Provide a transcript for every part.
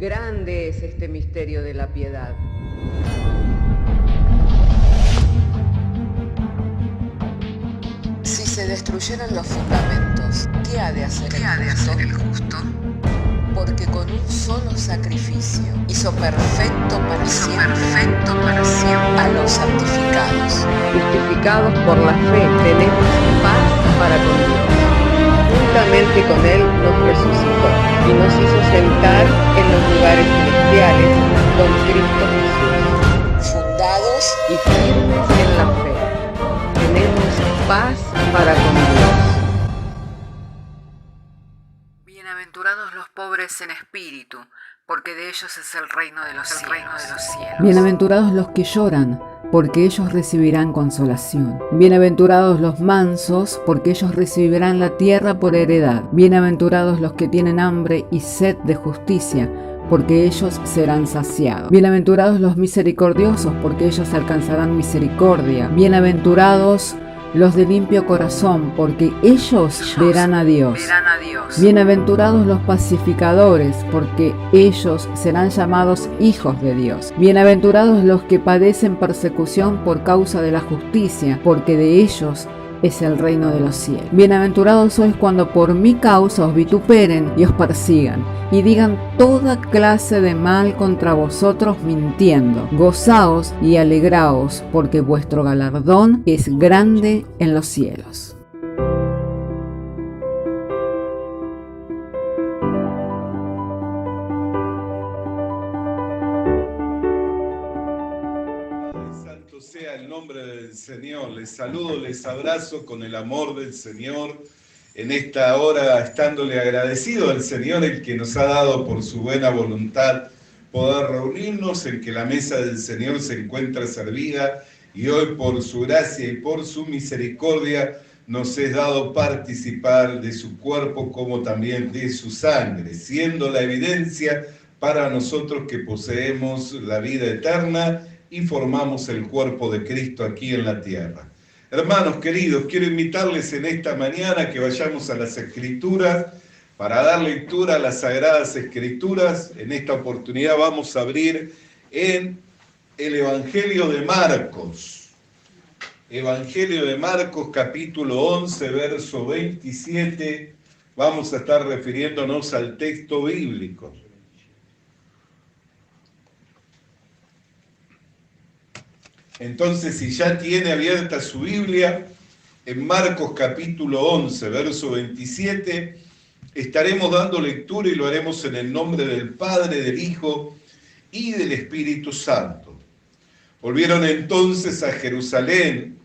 Grande es este misterio de la piedad. Si se destruyeran los fundamentos, ¿qué ha de hacer el justo? Porque con un solo sacrificio hizo perfecto para siempre a los santificados. Justificados por la fe, tenemos paz para con Dios. Juntamente con Él nos resucitó y nos hizo sentar en los lugares celestiales con Cristo Jesús. Fundados Y firmes en la fe, tenemos paz para con Dios. Bienaventurados los pobres en espíritu, porque de ellos es el reino de los cielos. Bienaventurados los que lloran, porque ellos recibirán consolación. Bienaventurados los mansos, porque ellos recibirán la tierra por heredad. Bienaventurados los que tienen hambre y sed de justicia, porque ellos serán saciados. Bienaventurados los misericordiosos, porque ellos alcanzarán misericordia. Bienaventurados los de limpio corazón, porque ellos verán a Dios. Bienaventurados los pacificadores, porque ellos serán llamados hijos de Dios. Bienaventurados los que padecen persecución por causa de la justicia, porque de ellos es el reino de los cielos. Bienaventurados sois cuando por mi causa os vituperen y os persigan, y digan toda clase de mal contra vosotros mintiendo. Gozaos y alegraos, porque vuestro galardón es grande en los cielos. Santo sea el nombre del Señor. Les saludo, les abrazo con el amor del Señor en esta hora, estándole agradecido al Señor, el que nos ha dado por su buena voluntad poder reunirnos, en que la mesa del Señor se encuentra servida, y hoy por su gracia y por su misericordia nos es dado participar de su cuerpo como también de su sangre, siendo la evidencia para nosotros que poseemos la vida eterna y formamos el cuerpo de Cristo aquí en la tierra. Hermanos queridos, quiero invitarles en esta mañana que vayamos a las Escrituras para dar lectura a las Sagradas Escrituras. En esta oportunidad vamos a abrir en el Evangelio de Marcos. Evangelio de Marcos, capítulo 11, verso 27. Vamos a estar refiriéndonos al texto bíblico. Entonces, si ya tiene abierta su Biblia, en Marcos capítulo 11, verso 27, estaremos dando lectura y lo haremos en el nombre del Padre, del Hijo y del Espíritu Santo. Volvieron entonces a Jerusalén,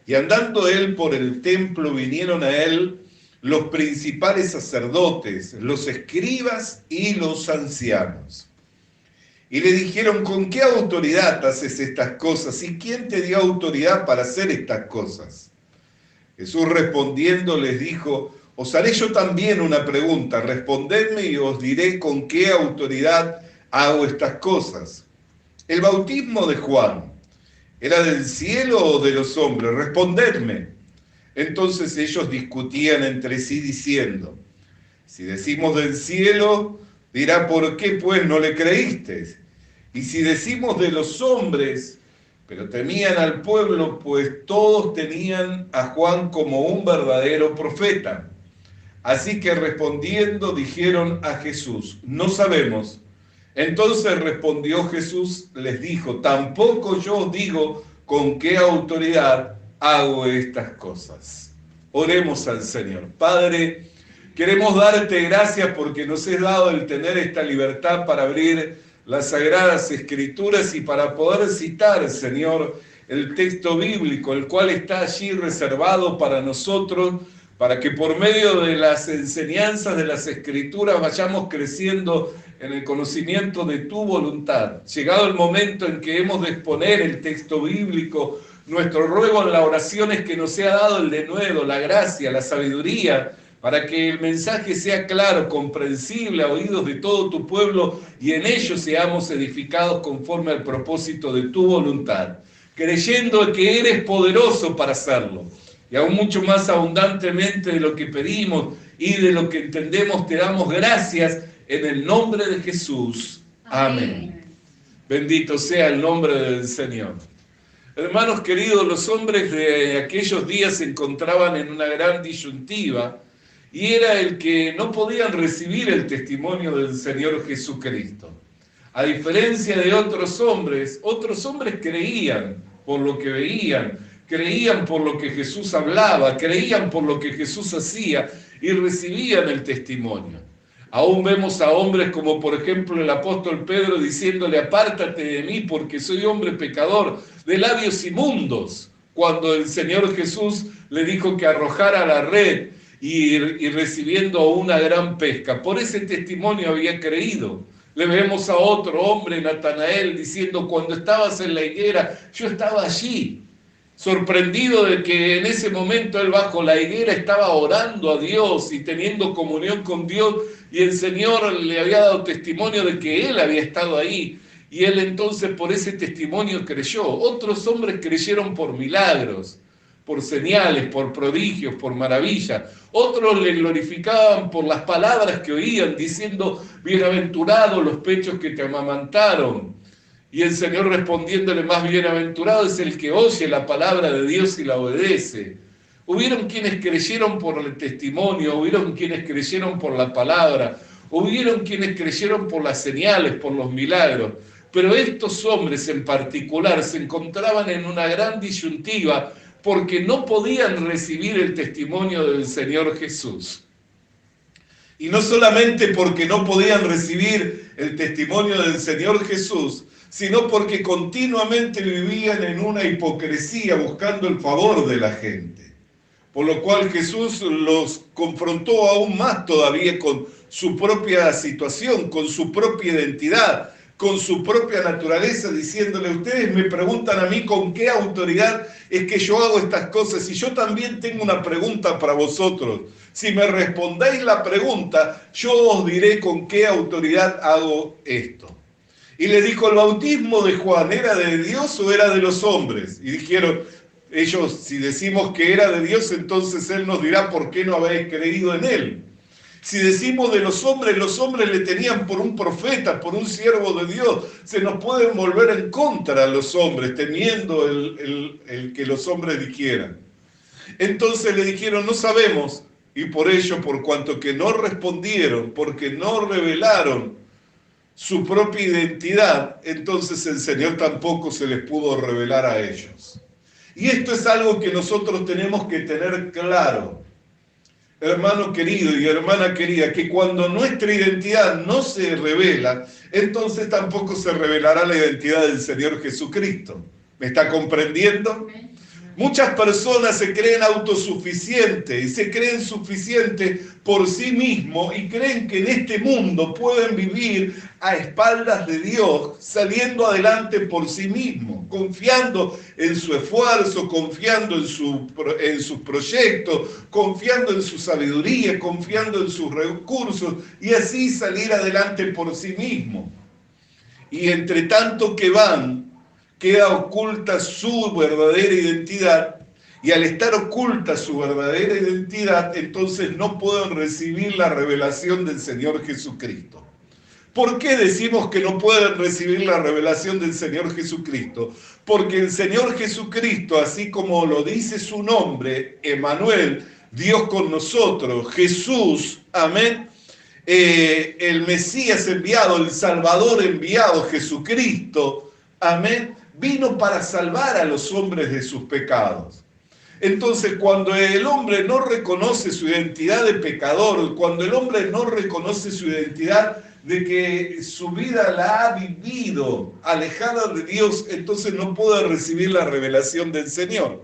y andando él por el templo, vinieron a él los principales sacerdotes, los escribas y los ancianos. Y le dijeron: ¿con qué autoridad haces estas cosas? ¿Y quién te dio autoridad para hacer estas cosas? Jesús respondiendo les dijo: os haré yo también una pregunta, respondedme y os diré con qué autoridad hago estas cosas. ¿El bautismo de Juan era del cielo o de los hombres? Respondedme. Entonces ellos discutían entre sí diciendo: si decimos del cielo, dirá: ¿por qué pues no le creísteis? Y si decimos de los hombres, pero temían al pueblo, pues todos tenían a Juan como un verdadero profeta. Así que respondiendo dijeron a Jesús: no sabemos. Entonces respondió Jesús, les dijo: tampoco yo os digo con qué autoridad hago estas cosas. Oremos al Señor. Padre, queremos darte gracias porque nos has dado el tener esta libertad para abrir las Sagradas Escrituras y para poder citar, Señor, el texto bíblico, el cual está allí reservado para nosotros, para que por medio de las enseñanzas de las Escrituras vayamos creciendo en el conocimiento de tu voluntad. Llegado el momento en que hemos de exponer el texto bíblico, nuestro ruego en la oración es que nos sea dado el denuedo, la gracia, la sabiduría, para que el mensaje sea claro, comprensible a oídos de todo tu pueblo y en ello seamos edificados conforme al propósito de tu voluntad, creyendo que eres poderoso para hacerlo. Y aún mucho más abundantemente de lo que pedimos y de lo que entendemos, te damos gracias En el nombre de Jesús. Amén. Bendito sea el nombre del Señor. Hermanos queridos, los hombres de aquellos días se encontraban en una gran disyuntiva y era el que no podían recibir el testimonio del Señor Jesucristo. A diferencia de otros hombres creían por lo que veían, creían por lo que Jesús hablaba, creían por lo que Jesús hacía y recibían el testimonio. Aún vemos a hombres como por ejemplo el apóstol Pedro diciéndole: apártate de mí porque soy hombre pecador, de labios inmundos, cuando el Señor Jesús le dijo que arrojara la red y recibiendo una gran pesca. Por ese testimonio había creído. Le vemos a otro hombre, Natanael, diciendo: cuando estabas en la higuera, yo estaba allí. Sorprendido de que en ese momento él bajo la higuera estaba orando a Dios y teniendo comunión con Dios, y el Señor le había dado testimonio de que él había estado ahí, y él entonces por ese testimonio creyó. Otros hombres creyeron por milagros, por señales, por prodigios, por maravillas. Otros le glorificaban por las palabras que oían, diciendo: bienaventurados los pechos que te amamantaron. Y el Señor respondiéndole: más bienaventurado es el que oye la palabra de Dios y la obedece. Hubieron quienes creyeron por el testimonio, hubieron quienes creyeron por la palabra, hubieron quienes creyeron por las señales, por los milagros. Pero estos hombres en particular se encontraban en una gran disyuntiva porque no podían recibir el testimonio del Señor Jesús. Y no solamente porque no podían recibir el testimonio del Señor Jesús, sino porque continuamente vivían en una hipocresía buscando el favor de la gente. Por lo cual Jesús los confrontó aún más todavía con su propia situación, con su propia identidad, con su propia naturaleza, diciéndole: ustedes me preguntan a mí con qué autoridad es que yo hago estas cosas, y yo también tengo una pregunta para vosotros. Si me respondéis la pregunta, yo os diré con qué autoridad hago esto. Y le dijo: ¿el bautismo de Juan era de Dios o era de los hombres? Y dijeron ellos: si decimos que era de Dios, entonces Él nos dirá por qué no habéis creído en Él. Si decimos de los hombres le tenían por un profeta, por un siervo de Dios. Se nos pueden volver en contra a los hombres, temiendo el que los hombres dijeran. Entonces le dijeron: no sabemos. Y por ello, por cuanto que no respondieron, porque no revelaron su propia identidad, entonces el Señor tampoco se les pudo revelar a ellos. Y esto es algo que nosotros tenemos que tener claro, hermano querido y hermana querida, que cuando nuestra identidad no se revela, entonces tampoco se revelará la identidad del Señor Jesucristo. ¿Me está comprendiendo? Muchas personas se creen autosuficientes y se creen suficientes por sí mismos y creen que en este mundo pueden vivir a espaldas de Dios, saliendo adelante por sí mismos, confiando en su esfuerzo, confiando en sus proyectos, confiando en su sabiduría, confiando en sus recursos, y así salir adelante por sí mismos. Y entre tanto que van, queda oculta su verdadera identidad, y al estar oculta su verdadera identidad, entonces no pueden recibir la revelación del Señor Jesucristo. ¿Por qué decimos que no pueden recibir la revelación del Señor Jesucristo? Porque el Señor Jesucristo, así como lo dice su nombre, Emmanuel, Dios con nosotros, Jesús, amén, el Mesías enviado, el Salvador enviado, Jesucristo, amén, vino para salvar a los hombres de sus pecados. Entonces, cuando el hombre no reconoce su identidad de pecador, cuando el hombre no reconoce su identidad de que su vida la ha vivido alejada de Dios, entonces no puede recibir la revelación del Señor.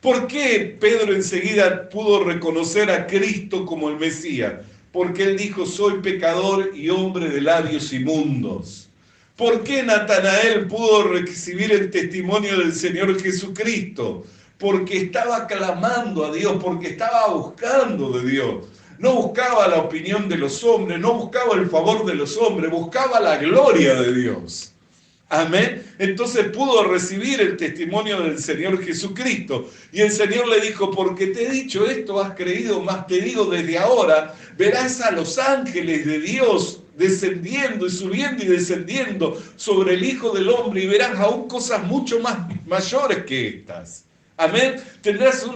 ¿Por qué Pedro enseguida pudo reconocer a Cristo como el Mesías? Porque él dijo: soy pecador y hombre de labios inmundos. ¿Por qué Natanael pudo recibir el testimonio del Señor Jesucristo? Porque estaba clamando a Dios, porque estaba buscando de Dios. No buscaba la opinión de los hombres, no buscaba el favor de los hombres, buscaba la gloria de Dios. Amén. Entonces pudo recibir el testimonio del Señor Jesucristo. Y el Señor le dijo: porque te he dicho esto, has creído, más te digo, desde ahora verás a los ángeles de Dios descendiendo y subiendo y descendiendo sobre el Hijo del Hombre, y verás aún cosas mucho más mayores que estas. Amén. Tendrás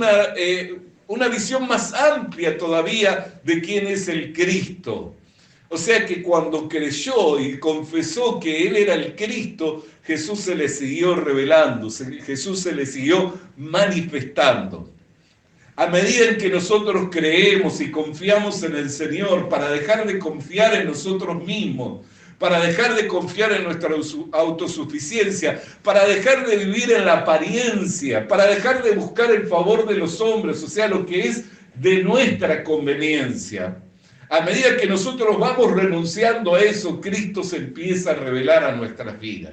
una visión más amplia todavía de quién es el Cristo. O sea que cuando creyó y confesó que Él era el Cristo, Jesús se le siguió revelando, Jesús se le siguió manifestando. A medida en que nosotros creemos y confiamos en el Señor, para dejar de confiar en nosotros mismos, para dejar de confiar en nuestra autosuficiencia, para dejar de vivir en la apariencia, para dejar de buscar el favor de los hombres, o sea, lo que es de nuestra conveniencia. A medida que nosotros vamos renunciando a eso, Cristo se empieza a revelar a nuestras vidas.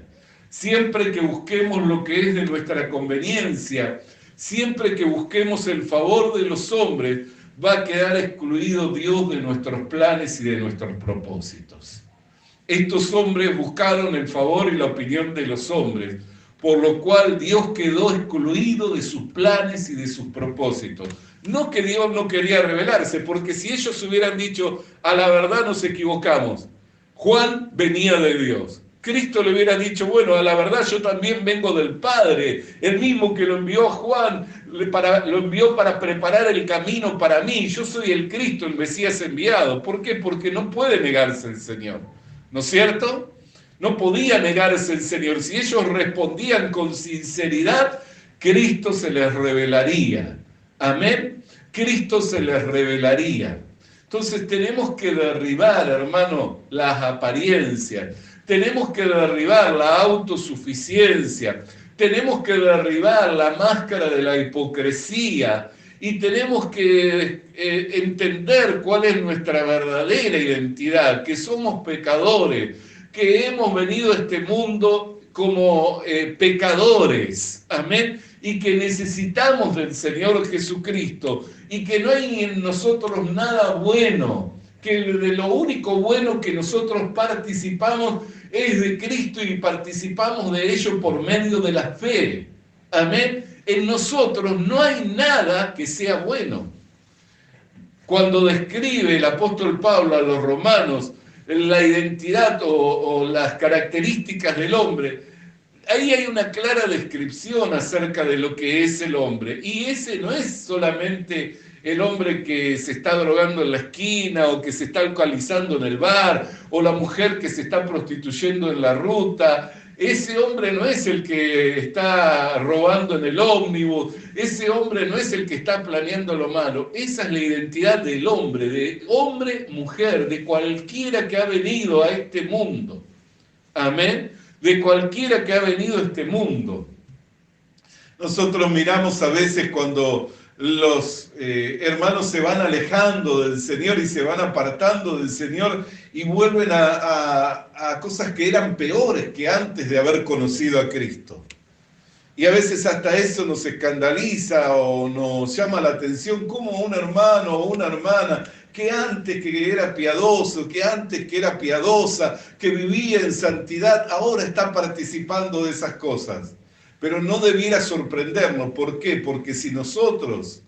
Siempre que busquemos lo que es de nuestra conveniencia, siempre que busquemos el favor de los hombres, va a quedar excluido Dios de nuestros planes y de nuestros propósitos. Estos hombres buscaron el favor y la opinión de los hombres, por lo cual Dios quedó excluido de sus planes y de sus propósitos. No que Dios no quería revelarse, porque si ellos hubieran dicho, a la verdad nos equivocamos, Juan venía de Dios. Cristo le hubiera dicho, bueno, a la verdad yo también vengo del Padre, el mismo que lo envió a Juan, lo envió para preparar el camino para mí, yo soy el Cristo, el Mesías enviado. ¿Por qué? Porque no puede negarse el Señor, ¿no es cierto? No podía negarse el Señor. Si ellos respondían con sinceridad, Cristo se les revelaría. Amén. Cristo se les revelaría. Entonces tenemos que derribar, hermano, las apariencias. Tenemos que derribar la autosuficiencia. Tenemos que derribar la máscara de la hipocresía. Y tenemos que entender cuál es nuestra verdadera identidad, que somos pecadores, que hemos venido a este mundo como pecadores. Amén. Y que necesitamos del Señor Jesucristo, y que no hay en nosotros nada bueno, que de lo único bueno que nosotros participamos es de Cristo, y participamos de ello por medio de la fe. Amén. En nosotros no hay nada que sea bueno. Cuando describe el apóstol Pablo a los romanos la identidad o las características del hombre, ahí hay una clara descripción acerca de lo que es el hombre. Y ese no es solamente el hombre que se está drogando en la esquina, o que se está alcoholizando en el bar, o la mujer que se está prostituyendo en la ruta. Ese hombre no es el que está robando en el ómnibus, ese hombre no es el que está planeando lo malo. Esa es la identidad del hombre, de hombre, mujer, de cualquiera que ha venido a este mundo. Amén. De cualquiera que ha venido a este mundo. Nosotros miramos a veces cuando los hermanos se van alejando del Señor y se van apartando del Señor y vuelven a cosas que eran peores que antes de haber conocido a Cristo. Y a veces hasta eso nos escandaliza o nos llama la atención, como un hermano o una hermana que antes que era piadoso, que antes que era piadosa, que vivía en santidad, ahora está participando de esas cosas. Pero no debiera sorprendernos. ¿Por qué? Porque si nosotros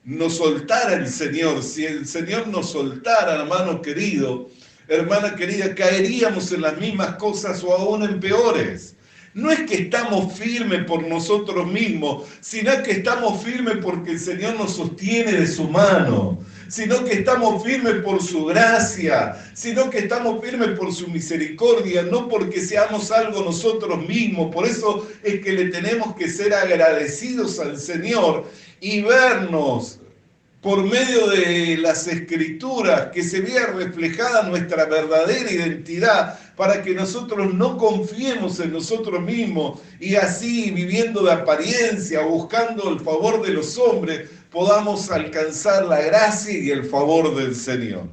nos soltara el Señor, si el Señor nos soltara, hermano querido, hermana querida, caeríamos en las mismas cosas o aún en peores. No es que estamos firmes por nosotros mismos, sino que estamos firmes porque el Señor nos sostiene de su mano, sino que estamos firmes por su gracia, sino que estamos firmes por su misericordia, no porque seamos algo nosotros mismos. Por eso es que le tenemos que ser agradecidos al Señor y vernos por medio de las Escrituras, que se vea reflejada nuestra verdadera identidad, para que nosotros no confiemos en nosotros mismos y así, viviendo de apariencia, buscando el favor de los hombres, podamos alcanzar la gracia y el favor del Señor.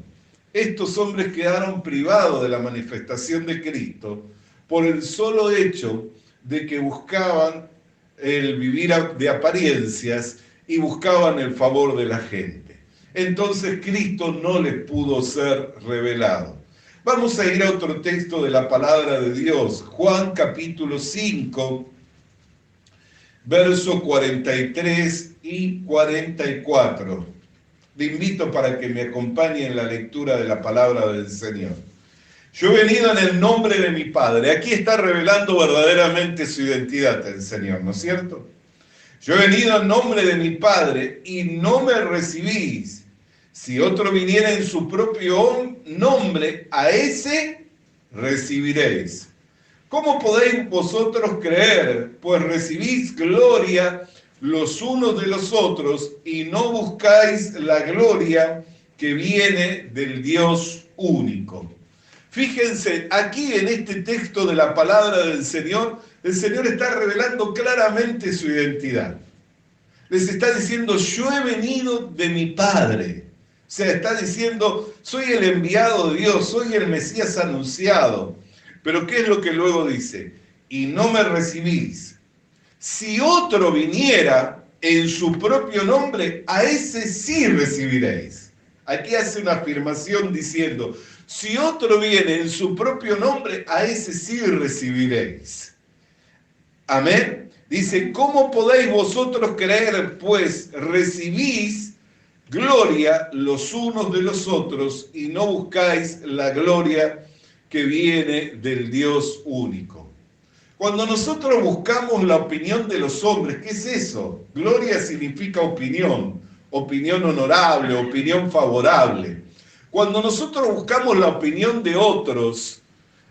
Estos hombres quedaron privados de la manifestación de Cristo por el solo hecho de que buscaban el vivir de apariencias y buscaban el favor de la gente. Entonces Cristo no les pudo ser revelado. Vamos a ir a otro texto de la palabra de Dios, Juan capítulo 5, versos 43 y 44. Le invito para que me acompañe en la lectura de la palabra del Señor. Yo he venido en el nombre de mi Padre. Aquí está revelando verdaderamente su identidad el Señor, ¿no es cierto? Yo he venido en nombre de mi Padre y no me recibís. Si otro viniera en su propio nombre, a ese recibiréis. ¿Cómo podéis vosotros creer? Pues recibís gloria los unos de los otros y no buscáis la gloria que viene del Dios único. Fíjense, aquí en este texto de la palabra del Señor, el Señor está revelando claramente su identidad. Les está diciendo, yo he venido de mi Padre. O sea, está diciendo, soy el enviado de Dios, soy el Mesías anunciado. Pero ¿qué es lo que luego dice? Y no me recibís. Si otro viniera en su propio nombre, a ese sí recibiréis. Aquí hace una afirmación diciendo, si otro viene en su propio nombre, a ese sí recibiréis. Amén. Dice, ¿cómo podéis vosotros creer? Pues recibís gloria los unos de los otros y no buscáis la gloria que viene del Dios único. Cuando nosotros buscamos la opinión de los hombres, ¿qué es eso? Gloria significa opinión, opinión honorable, opinión favorable. Cuando nosotros buscamos la opinión de otros,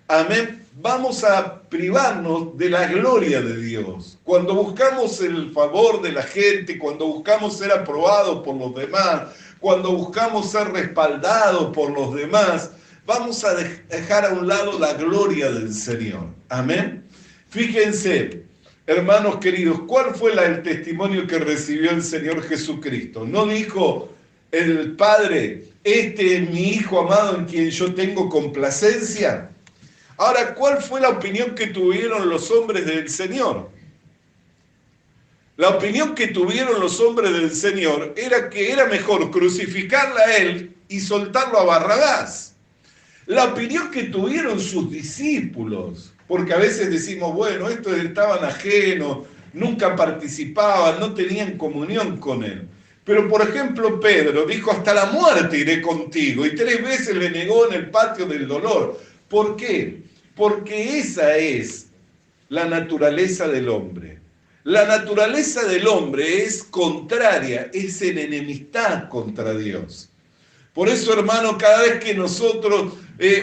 amén, vamos a privarnos de la gloria de Dios. Cuando buscamos el favor de la gente, cuando buscamos ser aprobados por los demás, cuando buscamos ser respaldados por los demás, vamos a dejar a un lado la gloria del Señor. Amén. Fíjense, hermanos queridos, ¿cuál fue el testimonio que recibió el Señor Jesucristo? No dijo el Padre, este es mi Hijo amado en quien yo tengo complacencia. Ahora, ¿cuál fue la opinión que tuvieron los hombres del Señor? La opinión que tuvieron los hombres del Señor era que era mejor crucificarla a Él y soltarlo a Barrabás. La opinión que tuvieron sus discípulos, porque a veces decimos, bueno, estos estaban ajenos, nunca participaban, no tenían comunión con Él. Pero, por ejemplo, Pedro dijo, hasta la muerte iré contigo, y 3 veces le negó en el patio del dolor. ¿Por qué? Porque esa es la naturaleza del hombre. La naturaleza del hombre es contraria, es en enemistad contra Dios. Por eso, hermano, cada vez que nosotros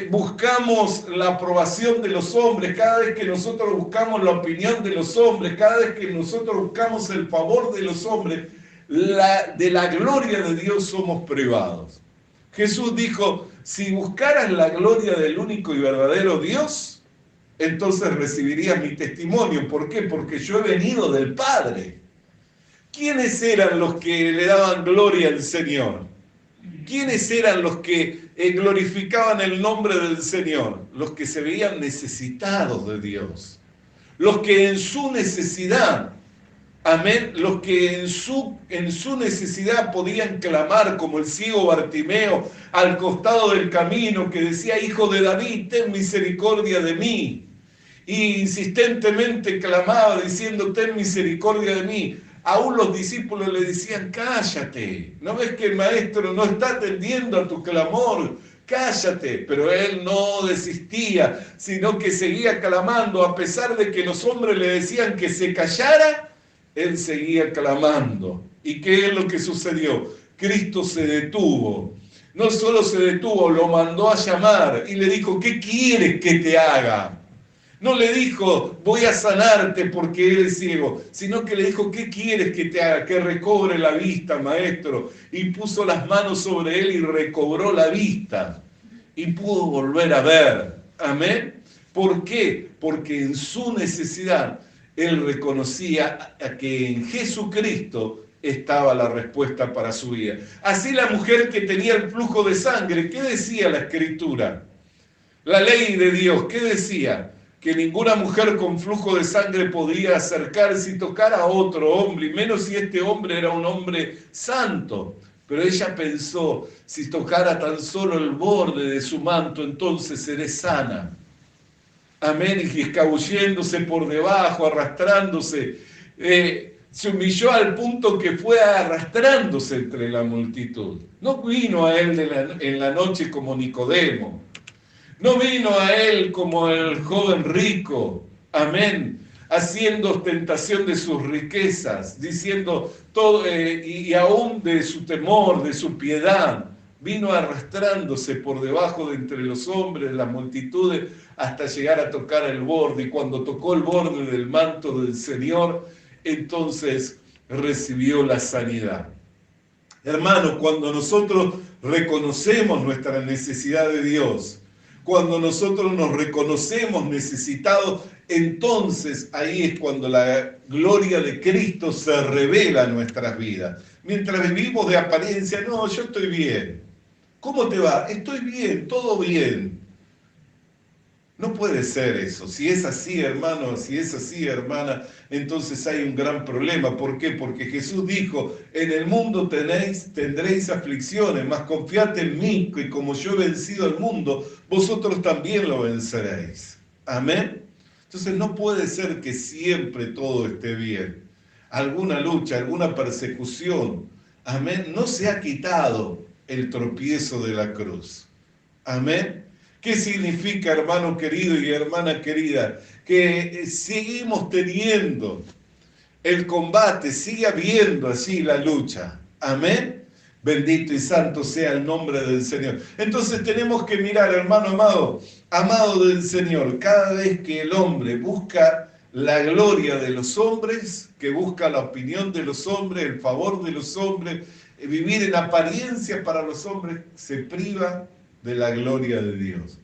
buscamos la aprobación de los hombres, cada vez que nosotros buscamos la opinión de los hombres, cada vez que nosotros buscamos el favor de los hombres, de la gloria de Dios somos privados. Jesús dijo, si buscaras la gloria del único y verdadero Dios, entonces recibirías mi testimonio. ¿Por qué? Porque yo he venido del Padre. ¿Quiénes eran los que le daban gloria al Señor? ¿Quiénes eran los que glorificaban el nombre del Señor? Los que se veían necesitados de Dios. Los que en su necesidad, amén, los que en su necesidad podían clamar, como el ciego Bartimeo al costado del camino, que decía, Hijo de David, ten misericordia de mí. Y insistentemente clamaba diciendo, ten misericordia de mí. Aún los discípulos le decían, cállate, ¿no ves que el maestro no está atendiendo a tu clamor? Cállate. Pero él no desistía, sino que seguía clamando, a pesar de que los hombres le decían que se callara, él seguía clamando. ¿Y qué es lo que sucedió? Cristo se detuvo. No solo se detuvo, lo mandó a llamar y le dijo, ¿qué quieres que te haga? No le dijo, voy a sanarte porque eres ciego, sino que le dijo, ¿qué quieres que te haga? Que recobre la vista, maestro. Y puso las manos sobre él y recobró la vista. Y pudo volver a ver. Amén. ¿Por qué? Porque en su necesidad él reconocía que en Jesucristo estaba la respuesta para su vida. Así la mujer que tenía el flujo de sangre, ¿qué decía la Escritura? La ley de Dios, ¿qué decía? Que ninguna mujer con flujo de sangre podía acercarse y tocar a otro hombre, y menos si este hombre era un hombre santo. Pero ella pensó, si tocara tan solo el borde de su manto, entonces seré sana. Amén, y escabulléndose por debajo, arrastrándose, se humilló al punto que fue arrastrándose entre la multitud. No vino a él en la noche como Nicodemo. No vino a él como el joven rico, amén, haciendo ostentación de sus riquezas, diciendo todo, y aún de su temor, de su piedad. Vino arrastrándose por debajo de entre los hombres, las multitudes, hasta llegar a tocar el borde. Y cuando tocó el borde del manto del Señor, entonces recibió la sanidad. Hermanos, cuando nosotros reconocemos nuestra necesidad de Dios, cuando nosotros nos reconocemos necesitados, entonces ahí es cuando la gloria de Cristo se revela en nuestras vidas. Mientras vivimos de apariencia, no, yo estoy bien. ¿Cómo te va? Estoy bien, todo bien. No puede ser eso. Si es así, hermano, si es así, hermana, entonces hay un gran problema. ¿Por qué? Porque Jesús dijo, en el mundo tendréis aflicciones, mas confiad en mí, que como yo he vencido al mundo, vosotros también lo venceréis. Amén. Entonces no puede ser que siempre todo esté bien. Alguna lucha, alguna persecución, amén, no se ha quitado el tropiezo de la cruz. Amén. ¿Qué significa, hermano querido y hermana querida? Que seguimos teniendo el combate, sigue habiendo así la lucha. Amén. Bendito y santo sea el nombre del Señor. Entonces tenemos que mirar, hermano amado, amado del Señor, cada vez que el hombre busca la gloria de los hombres, que busca la opinión de los hombres, el favor de los hombres, vivir en apariencia para los hombres, se priva de la gloria de Dios.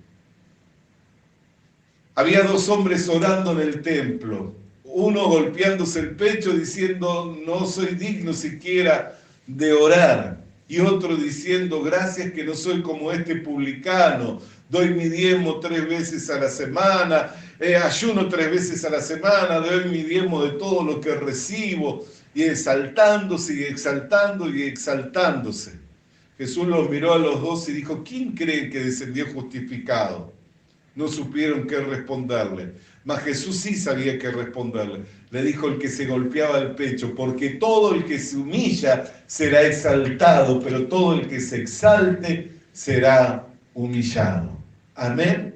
Había dos hombres orando en el templo, uno golpeándose el pecho diciendo, no soy digno siquiera de orar, y otro diciendo, gracias que no soy como este publicano, doy mi diezmo 3 veces a la semana, ayuno 3 veces a la semana, doy mi diezmo de todo lo que recibo, y exaltándose y exaltando y exaltándose. Jesús los miró a los dos y dijo, ¿quién cree que descendió justificado? No supieron qué responderle, mas Jesús sí sabía qué responderle. Le dijo el que se golpeaba el pecho, porque todo el que se humilla será exaltado, pero todo el que se exalte será humillado. Amén.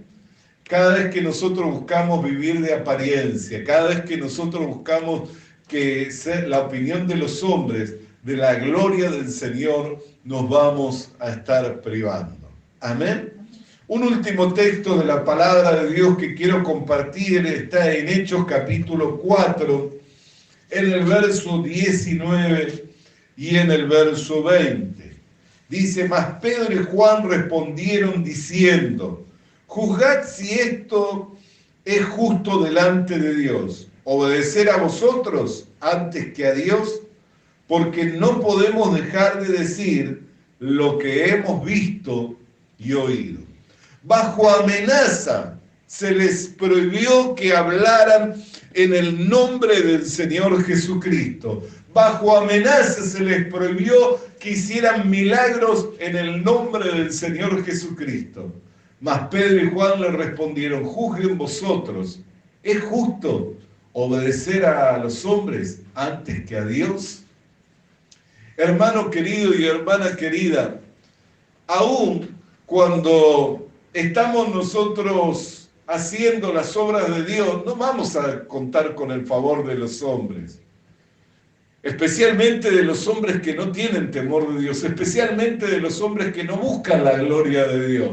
Cada vez que nosotros buscamos vivir de apariencia, cada vez que nosotros buscamos que sea la opinión de los hombres, de la gloria del Señor, nos vamos a estar privando. Amén. Un último texto de la palabra de Dios que quiero compartir está en Hechos capítulo 4, en el verso 19 y en el verso 20. Dice, mas Pedro y Juan respondieron diciendo, juzgad si esto es justo delante de Dios, obedecer a vosotros antes que a Dios, porque no podemos dejar de decir lo que hemos visto y oído. Bajo amenaza se les prohibió que hablaran en el nombre del Señor Jesucristo. Bajo amenaza se les prohibió que hicieran milagros en el nombre del Señor Jesucristo. Mas Pedro y Juan le respondieron, juzguen vosotros, ¿es justo obedecer a los hombres antes que a Dios? Hermano querido y hermana querida, aún cuando estamos nosotros haciendo las obras de Dios, no vamos a contar con el favor de los hombres, especialmente de los hombres que no tienen temor de Dios, especialmente de los hombres que no buscan la gloria de Dios.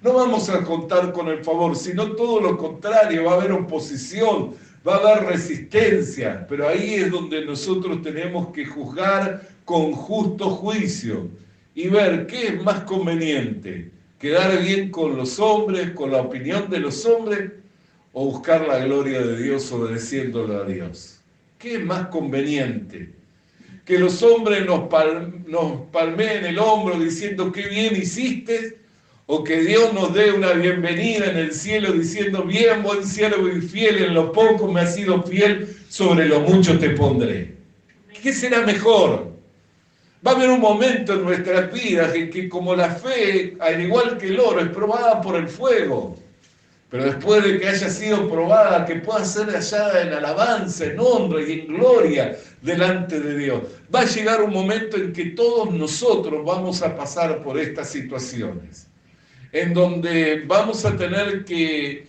No vamos a contar con el favor, sino todo lo contrario, va a haber oposición, va a haber resistencia, pero ahí es donde nosotros tenemos que juzgar con justo juicio y ver qué es más conveniente, quedar bien con los hombres, con la opinión de los hombres, o buscar la gloria de Dios obedeciéndole a Dios. ¿Qué es más conveniente? Que los hombres nos palmeen el hombro diciendo qué bien hiciste, o que Dios nos dé una bienvenida en el cielo diciendo, bien, buen siervo y fiel, en lo poco me has sido fiel, sobre lo mucho te pondré. ¿Qué será mejor? Va a haber un momento en nuestras vidas en que como la fe, al igual que el oro, es probada por el fuego, pero después de que haya sido probada, que pueda ser hallada en alabanza, en honra y en gloria delante de Dios. Va a llegar un momento en que todos nosotros vamos a pasar por estas situaciones. en donde vamos a tener que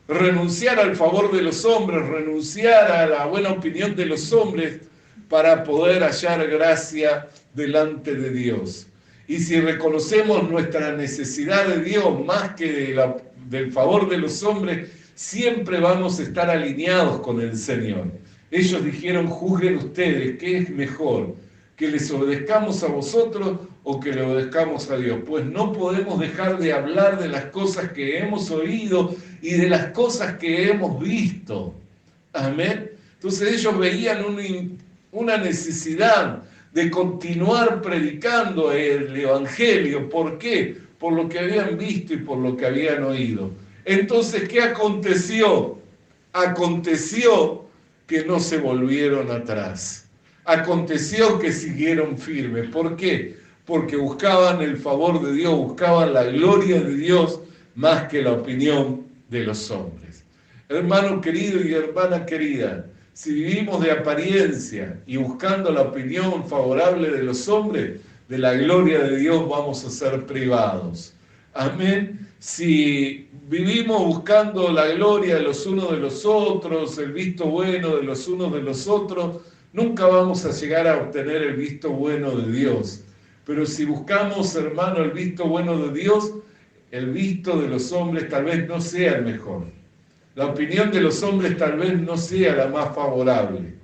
renunciar al favor de los hombres, renunciar a la buena opinión de los hombres para poder hallar gracia delante de Dios. Y si reconocemos nuestra necesidad de Dios más que del favor de los hombres, siempre vamos a estar alineados con el Señor. Ellos dijeron, juzguen ustedes, ¿qué es mejor? ¿Que les obedezcamos a vosotros o que le obedezcamos a Dios? Pues no podemos dejar de hablar de las cosas que hemos oído y de las cosas que hemos visto. Amén. Entonces ellos veían una necesidad de continuar predicando el Evangelio. ¿Por qué? Por lo que habían visto y por lo que habían oído. Entonces, ¿qué aconteció? Aconteció que no se volvieron atrás. Aconteció que siguieron firmes. ¿Por qué? Porque buscaban el favor de Dios, buscaban la gloria de Dios más que la opinión de los hombres. Hermano querido y hermana querida, si vivimos de apariencia y buscando la opinión favorable de los hombres, de la gloria de Dios vamos a ser privados. Amén. Si vivimos buscando la gloria de los unos de los otros, el visto bueno de los unos de los otros, nunca vamos a llegar a obtener el visto bueno de Dios. Pero si buscamos, hermano, el visto bueno de Dios, el visto de los hombres tal vez no sea el mejor. La opinión de los hombres tal vez no sea la más favorable,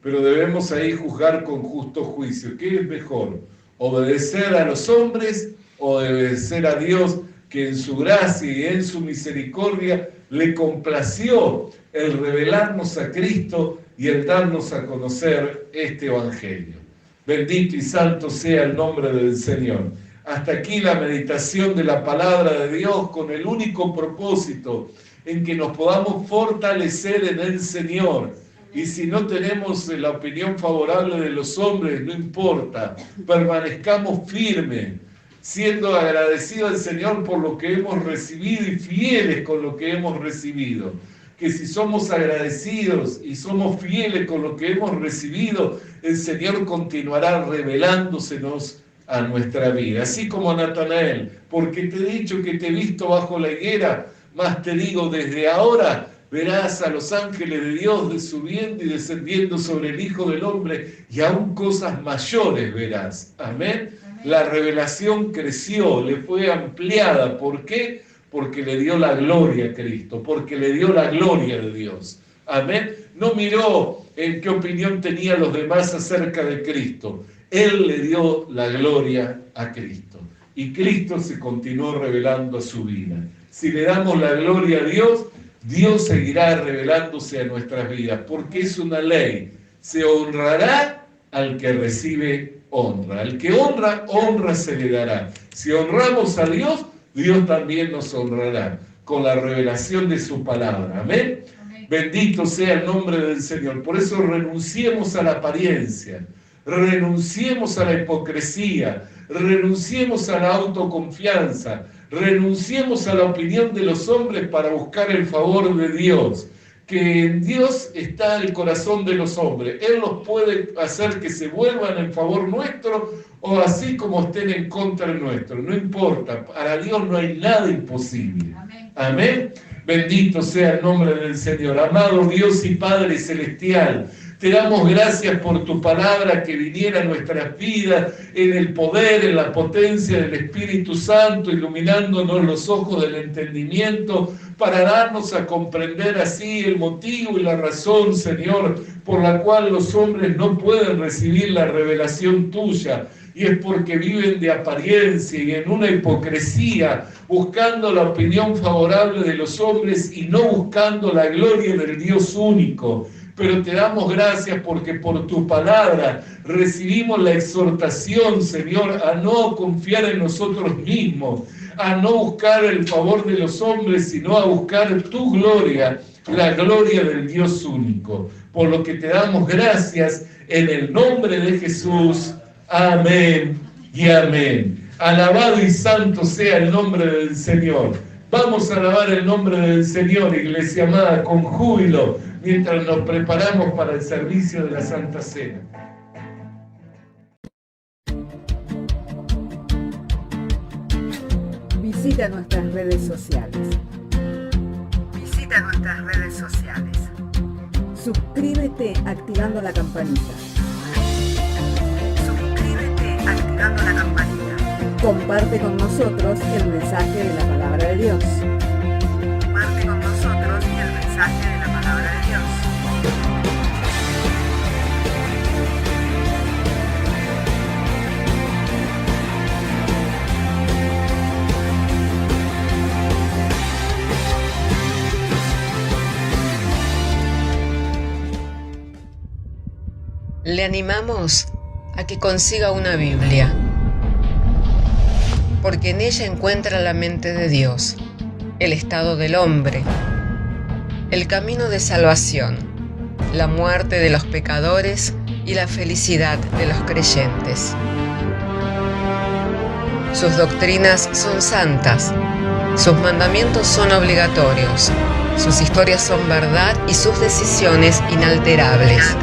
pero debemos ahí juzgar con justo juicio. ¿Qué es mejor? ¿Obedecer a los hombres o obedecer a Dios, que en su gracia y en su misericordia le complació el revelarnos a Cristo y el darnos a conocer este Evangelio? Bendito y santo sea el nombre del Señor. Hasta aquí la meditación de la palabra de Dios con el único propósito en que nos podamos fortalecer en el Señor. Y si no tenemos la opinión favorable de los hombres, no importa, permanezcamos firmes, siendo agradecidos al Señor por lo que hemos recibido y fieles con lo que hemos recibido. Que si somos agradecidos y somos fieles con lo que hemos recibido, el Señor continuará revelándosenos a nuestra vida. Así como Natanael, porque te he dicho que te he visto bajo la higuera, más te digo, desde ahora verás a los ángeles de Dios subiendo y descendiendo sobre el Hijo del Hombre, y aún cosas mayores verás. Amén. La revelación creció, le fue ampliada. ¿Por qué? Porque le dio la gloria a Cristo, porque le dio la gloria de Dios. Amén. No miró en qué opinión tenían los demás acerca de Cristo. Él le dio la gloria a Cristo. Y Cristo se continuó revelando a su vida. Si le damos la gloria a Dios, Dios seguirá revelándose a nuestras vidas, porque es una ley. Se honrará al que recibe honra. Al que honra, honra se le dará. Si honramos a Dios, Dios también nos honrará con la revelación de su palabra. Amén. Amén. Bendito sea el nombre del Señor. Por eso renunciemos a la apariencia, renunciemos a la hipocresía, renunciemos a la autoconfianza, renunciemos a la opinión de los hombres para buscar el favor de Dios. Que en Dios está el corazón de los hombres. Él los puede hacer que se vuelvan en favor nuestro o así como estén en contra nuestro. No importa, para Dios no hay nada imposible. Amén. Amén. Bendito sea el nombre del Señor. Amado Dios y Padre Celestial, te damos gracias por tu palabra que viniera a nuestras vidas en el poder, en la potencia del Espíritu Santo, iluminándonos los ojos del entendimiento para darnos a comprender así el motivo y la razón, Señor, por la cual los hombres no pueden recibir la revelación tuya. Y es porque viven de apariencia y en una hipocresía, buscando la opinión favorable de los hombres y no buscando la gloria del Dios único. Pero te damos gracias porque por tu palabra recibimos la exhortación, Señor, a no confiar en nosotros mismos, a no buscar el favor de los hombres, sino a buscar tu gloria, la gloria del Dios único. Por lo que te damos gracias en el nombre de Jesús. Amén y amén. Alabado y santo sea el nombre del Señor. Vamos a alabar el nombre del Señor, iglesia amada, con júbilo, mientras nos preparamos para el servicio de la Santa Cena. Visita nuestras redes sociales. Visita nuestras redes sociales. Suscríbete activando la campanita. Suscríbete activando la campanita. Comparte con nosotros el mensaje de la palabra de Dios. Comparte con nosotros el mensaje de la palabra de Dios. Le animamos a que consiga una Biblia, porque en ella encuentra la mente de Dios, el estado del hombre, el camino de salvación, la muerte de los pecadores y la felicidad de los creyentes. Sus doctrinas son santas, sus mandamientos son obligatorios, sus historias son verdad y sus decisiones inalterables.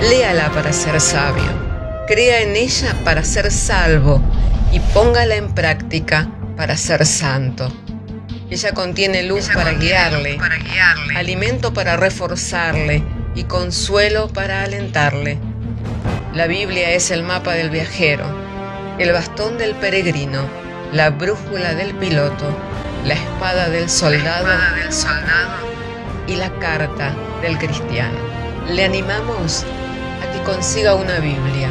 Léala para ser sabio, crea en ella para ser salvo y póngala en práctica para ser santo. Ella contiene luz para guiarle, alimento para reforzarle y consuelo para alentarle. La Biblia es el mapa del viajero, el bastón del peregrino, la brújula del piloto, la espada del soldado y la carta del cristiano. Le animamos a que consiga una Biblia,